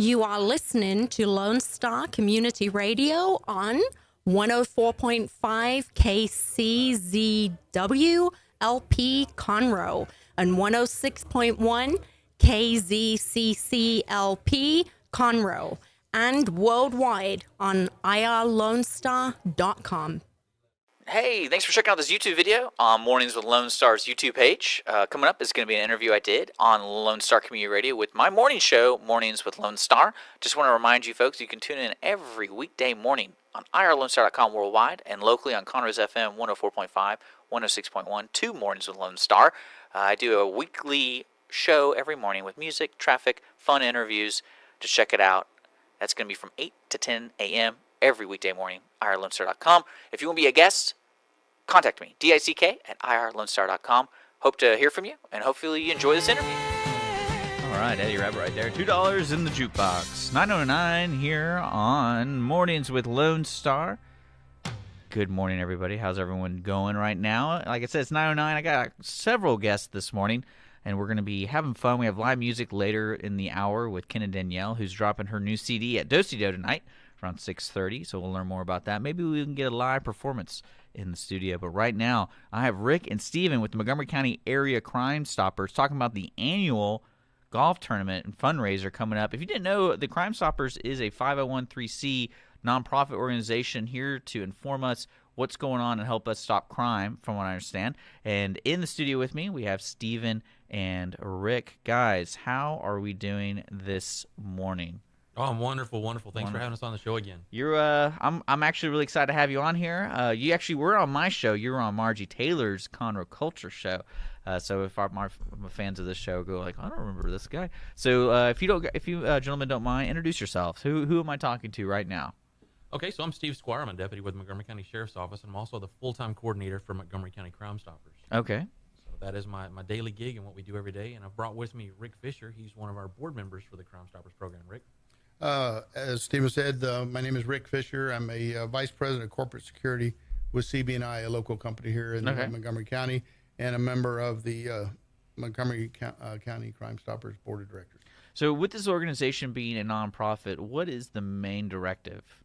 You are listening to Lone Star Community Radio on 104.5 KCZW LP Conroe and 106.1 KZCCLP Conroe and worldwide on irlonestar.com. Hey, thanks for checking out this YouTube video on Mornings with Lone Star's YouTube page. Coming up is going to be an interview I did on Lone Star Community Radio with my morning show, Mornings with Lone Star. Just want to remind you folks, you can tune in every weekday morning on irlonestar.com worldwide and locally on Conroe's FM 104.5, 106.1, 2 Mornings with Lone Star. I do a weekly show every morning with music, traffic, fun interviews. Just check it out. That's going to be from 8 to 10 a.m. every weekday morning, irlonestar.com. If you want to be a guest, contact me, dick@irlonestar.com. Hope to hear from you, and hopefully you enjoy this interview. All right, Eddie Rabbit right there. $2 in the jukebox. 9:09 here on Mornings with Lone Star. Good morning, everybody. How's everyone going right now? Like I said, it's 9:09. I got several guests this morning, and we're going to be having fun. We have live music later in the hour with Ken and Danielle, who's dropping her new CD at Do-Si-Do tonight around 6:30, so we'll learn more about that. Maybe we can get a live performance in the studio. But right now, I have Rick and Steven with the Montgomery County Area Crime Stoppers talking about the annual golf tournament and fundraiser coming up. If you didn't know, the Crime Stoppers is a 501c nonprofit organization here to inform us what's going on and help us stop crime, from what I understand. And in the studio with me, we have Steven and Rick. Guys, how are we doing this morning? Oh, I'm wonderful. Thanks for having us on the show again. I'm actually really excited to have you on here. You actually were on my show. You were on Margie Taylor's Conroe Culture show. So if my fans of this show go like, I don't remember this guy. So if you gentlemen don't mind, introduce yourselves. Who am I talking to right now? Okay, so I'm Steve Squire. I'm a deputy with Montgomery County Sheriff's Office, and I'm also the full-time coordinator for Montgomery County Crime Stoppers. Okay. So that is my daily gig and what we do every day. And I've brought with me Rick Fisher. He's one of our board members for the Crime Stoppers program. Rick? As Steven said, my name is Rick Fisher. I'm a vice president of corporate security with CB&I, a local company here in Montgomery County, and a member of the Montgomery County Crime Stoppers Board of Directors. So with this organization being a nonprofit, what is the main directive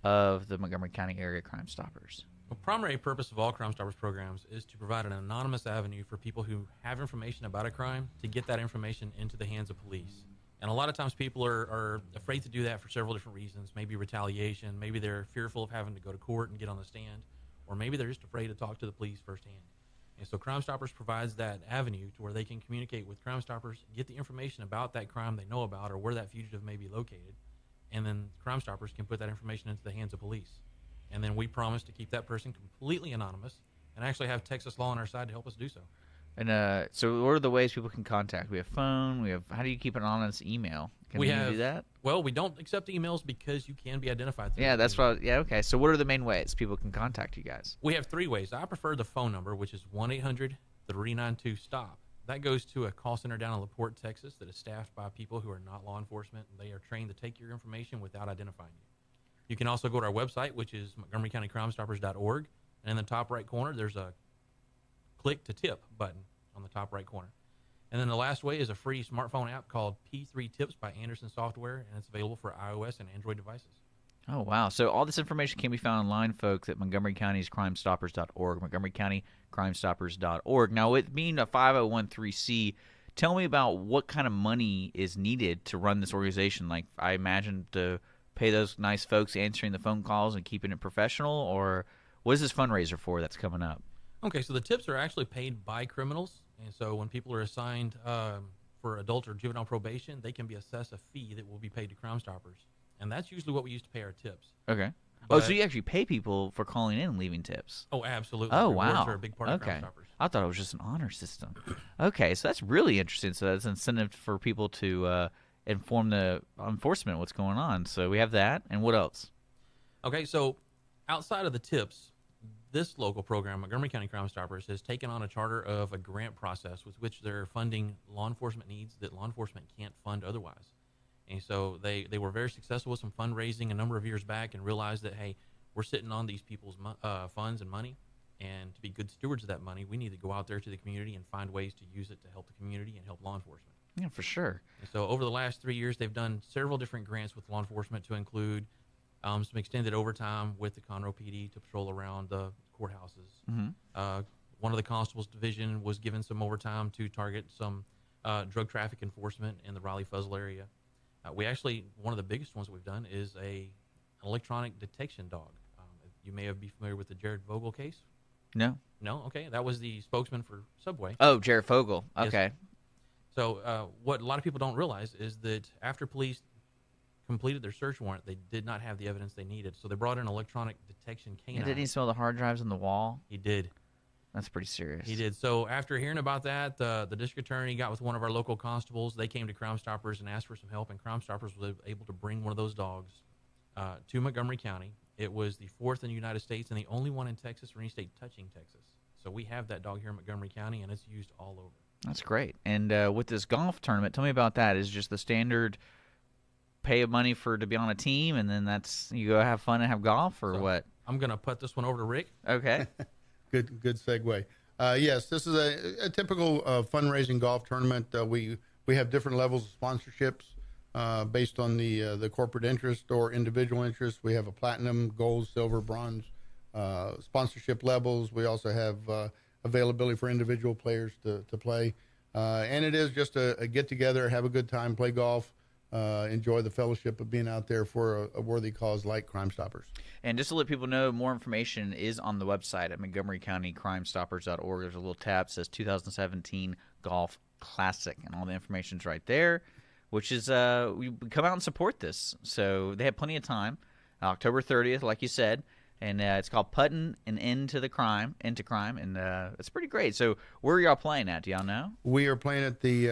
of the Montgomery County Area Crime Stoppers? The primary purpose of all Crime Stoppers programs is to provide an anonymous avenue for people who have information about a crime to get that information into the hands of police. And a lot of times people are afraid to do that for several different reasons. Maybe retaliation, maybe they're fearful of having to go to court and get on the stand, or maybe they're just afraid to talk to the police firsthand. And so Crime Stoppers provides that avenue to where they can communicate with Crime Stoppers, get the information about that crime they know about or where that fugitive may be located, and then Crime Stoppers can put that information into the hands of police. And then we promise to keep that person completely anonymous and actually have Texas law on our side to help us do so. And so what are the ways people can contact? We have phone. How do you keep an anonymous email? Can we do that? Well, we don't accept emails because you can be identified. Yeah, that's what. Yeah, okay. So what are the main ways people can contact you guys? We have 3 ways. I prefer the phone number, which is 1-800-392-STOP. That goes to a call center down in LaPorte, Texas, that is staffed by people who are not law enforcement, and they are trained to take your information without identifying you. You can also go to our website, which is montgomerycountycrimestoppers.org, and in the top right corner, there's a click to tip button on the top right corner. And then the last way is a free smartphone app called P3 Tips by Anderson Software, and it's available for iOS and Android devices. Oh, wow. So all this information can be found online, folks, at Montgomery County's crimestoppers.org, montgomerycountycrimestoppers.org. Now, with being a 501c, tell me about what kind of money is needed to run this organization. Like, I imagine to pay those nice folks answering the phone calls and keeping it professional, or what is this fundraiser for that's coming up? Okay, so the tips are actually paid by criminals, and so when people are assigned for adult or juvenile probation, they can be assessed a fee that will be paid to Crime Stoppers, and that's usually what we use to pay our tips. Okay. But, so you actually pay people for calling in and leaving tips? Oh, absolutely. Oh, Rewards wow. are a big part of Crime Stoppers. I thought it was just an honor system. Okay, so that's really interesting. So that's an incentive for people to inform the enforcement what's going on. So we have that, and what else? Okay, so outside of the tips, this local program, Montgomery County Crime Stoppers, has taken on a charter of a grant process with which they're funding law enforcement needs that law enforcement can't fund otherwise. And so they were very successful with some fundraising a number of years back and realized that, hey, we're sitting on these people's funds and money, and to be good stewards of that money, we need to go out there to the community and find ways to use it to help the community and help law enforcement. Yeah, for sure. And so over the last 3 years, they've done several different grants with law enforcement to include some extended overtime with the Conroe PD to patrol around the courthouses. One of the constables division was given some overtime to target some drug traffic enforcement in the Raleigh-Fuzzle area. One of the biggest ones we've done is an electronic detection dog. You may be familiar with the Jared Vogel case. No. No? Okay. That was the spokesman for Subway. Oh, Jared Fogel. Okay. Yes. So what a lot of people don't realize is that after police completed their search warrant, they did not have the evidence they needed. So they brought in electronic detection canine. And didn't he smell the hard drives on the wall? He did. That's pretty serious. He did. So after hearing about that, the district attorney got with one of our local constables. They came to Crime Stoppers and asked for some help, and Crime Stoppers was able to bring one of those dogs to Montgomery County. It was the 4th in the United States and the only one in Texas or any state touching Texas. So we have that dog here in Montgomery County, and it's used all over. That's great. And with this golf tournament, tell me about that. Is just the standard pay of money to be on a team, and then you go have fun and have golf, or what? I'm going to put this one over to Rick. Okay. Good segue. Yes, this is a typical fundraising golf tournament. We have different levels of sponsorships based on the corporate interest or individual interest. We have a platinum, gold, silver, bronze sponsorship levels. We also have availability for individual players to play. And it is just a get together, have a good time, play golf, enjoy the fellowship of being out there for a worthy cause like Crime Stoppers. And just to let people know, more information is on the website at MontgomeryCountyCrimeStoppers.org. There's a little tab that says 2017 Golf Classic, and all the information's right there, which is we come out and support this. So they have plenty of time. October 30th, like you said, and it's called Puttin' an End to Crime, and it's pretty great. So where are y'all playing at? Do y'all know? We are playing at the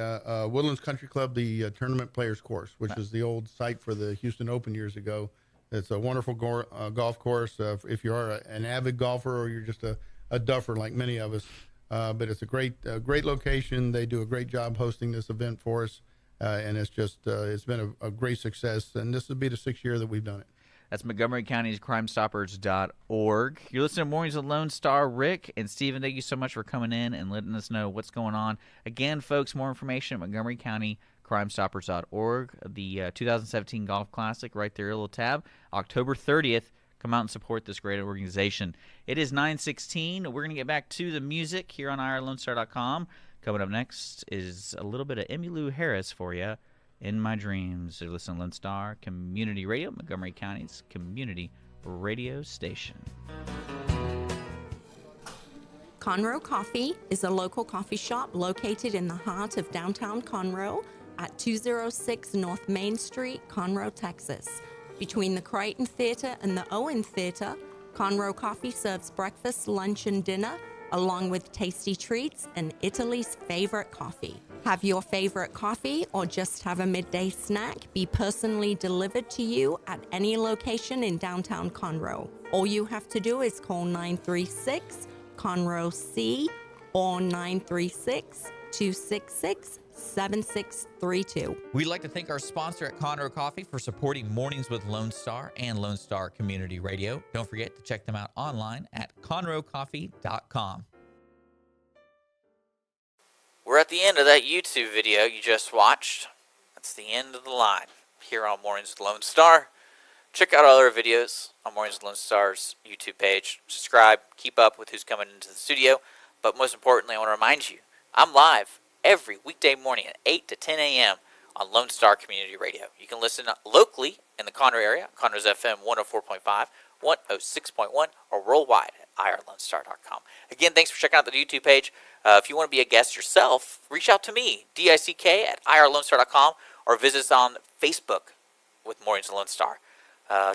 Woodlands Country Club, the Tournament Players Course, which is the old site for the Houston Open years ago. It's a wonderful golf course if you are an avid golfer or you're just a duffer like many of us. But it's a great location. They do a great job hosting this event for us, and it's been a great success. And this will be the 6th year that we've done it. That's Montgomery County's crimestoppers.org. You're listening to Mornings with Lone Star. Rick and Steven, thank you so much for coming in and letting us know what's going on. Again, folks, more information at Montgomery County crimestoppers.org. The 2017 Golf Classic, right there, a little tab. October 30th, come out and support this great organization. It is 9:16. We're going to get back to the music here on irlonestar.com. Coming up next is a little bit of Emmylou Harris for you. In My Dreams. You're listening to Lone Star Community Radio, Montgomery County's community radio station. Conroe Coffee is a local coffee shop located in the heart of downtown Conroe at 206 North Main Street, Conroe, Texas. Between the Crichton Theater and the Owen Theater, Conroe Coffee serves breakfast, lunch, and dinner, along with tasty treats and Italy's favorite coffee. Have your favorite coffee or just have a midday snack be personally delivered to you at any location in downtown Conroe. All you have to do is call 936-CONROE-C or 936-266-7632. We'd like to thank our sponsor at Conroe Coffee for supporting Mornings with Lone Star and Lone Star Community Radio. Don't forget to check them out online at conroecoffee.com. We're at the end of that YouTube video you just watched. That's the end of the line here on Mornings with Lone Star. Check out our other videos on Mornings with Lone Star's YouTube page. Subscribe, keep up with who's coming into the studio. But most importantly, I want to remind you, I'm live every weekday morning at 8 to 10 a.m. on Lone Star Community Radio. You can listen locally in the Conroe area, Conroe's FM 104.5, 106.1, or worldwide at irlonestar.com. Again, thanks for checking out the YouTube page. If you want to be a guest yourself, reach out to me, DICK at irlonestar.com, or visit us on Facebook with Mornings with Lone Star.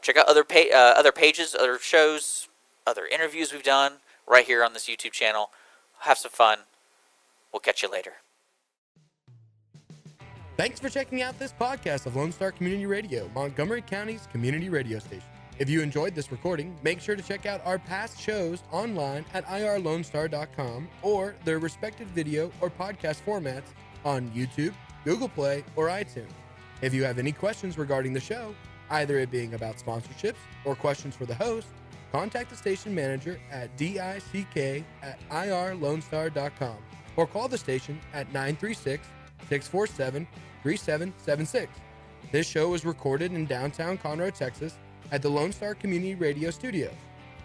Check out other pages, other shows, other interviews we've done right here on this YouTube channel. Have some fun. We'll catch you later. Thanks for checking out this podcast of Lone Star Community Radio, Montgomery County's community radio station. If you enjoyed this recording, make sure to check out our past shows online at irlonestar.com or their respective video or podcast formats on YouTube, Google Play, or iTunes. If you have any questions regarding the show, either it being about sponsorships or questions for the host, contact the station manager at dick@irlonestar.com or call the station at 647-3776. This show was recorded in downtown Conroe, Texas at the Lone Star Community Radio Studios,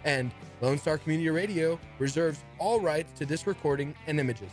and Lone Star Community Radio reserves all rights to this recording and images.